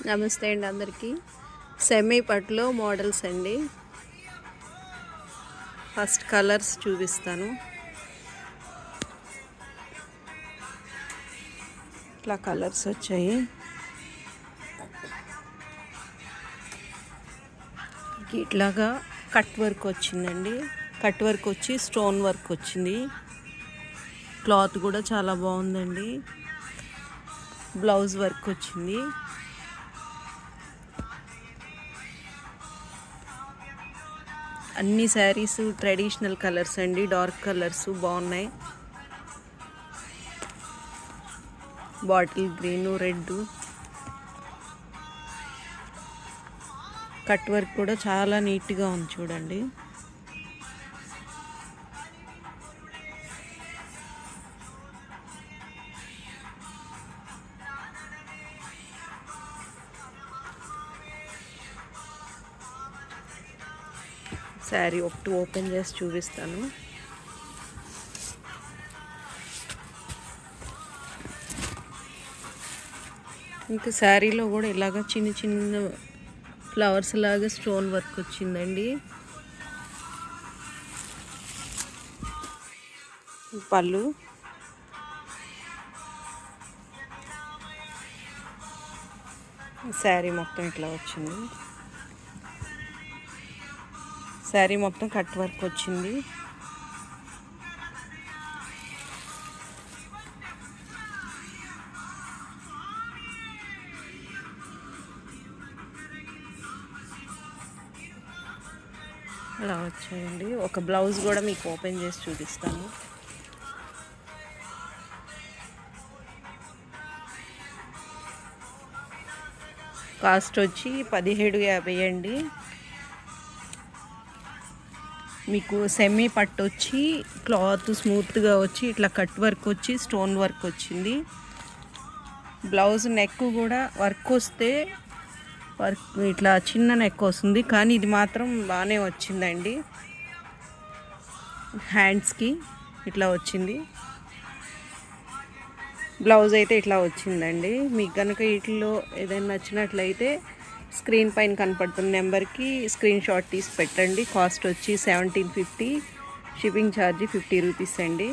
నమస్తే అండి అందరికీ. సెమీ పట్టులో మోడల్స్ అండి. ఫస్ట్ కలర్స్ చూపిస్తాను. ఇట్లా కలర్స్ వచ్చాయి. ఇట్లాగా కట్ వర్క్ వచ్చిందండి. కట్ వర్క్ వచ్చి స్టోన్ వర్క్ వచ్చింది. క్లాత్ కూడా చాలా బాగుందండి. బ్లౌజ్ వర్క్ వచ్చింది. అన్ని శారీస్ ట్రెడిషనల్ కలర్స్ అండి. డార్క్ కలర్స్ బాగున్నాయి. Bottle green, red. Cut work కూడా చాలా నీట్గా ఉంది చూడండి. శారీ ఒకటి ఓపెన్ చేసి చూపిస్తాను. ఇంకా శారీలో కూడా ఇలాగ చిన్న చిన్న ఫ్లవర్స్ లాగా స్టోన్ వర్క్ వచ్చిందండి. పళ్ళు శారీ మొత్తం ఇట్లా వచ్చింది. శారీ మొత్తం కట్ వర్క్ వచ్చింది. అలా వచ్చాయండి. ఒక బ్లౌజ్ కూడా మీకు ఓపెన్ చేసి చూపిస్తాను. కాస్ట్ వచ్చి 1750 అండి. మీకు సెమీ పట్టు వచ్చి క్లాత్ స్మూత్గా వచ్చి ఇట్లా కట్ వర్క్ వచ్చి స్టోన్ వర్క్ వచ్చింది. బ్లౌజ్ నెక్ కూడా వర్క్ వస్తే వర్క్ ఇట్లా చిన్న నెక్ వస్తుంది, కానీ ఇది మాత్రం బాగానే వచ్చిందండి. హ్యాండ్స్కి ఇట్లా వచ్చింది. బ్లౌజ్ అయితే ఇట్లా వచ్చిందండి. మీకు కనుక వీటిలో ఏదైనా నచ్చినట్లయితే స్క్రీన్ పైన కనపడుతున్న నెంబర్కి స్క్రీన్ షాట్ తీసి పెట్టండి. కాస్ట్ వచ్చి 1750. షిప్పింగ్ ఛార్జీ 50 రూపీస్ అండి.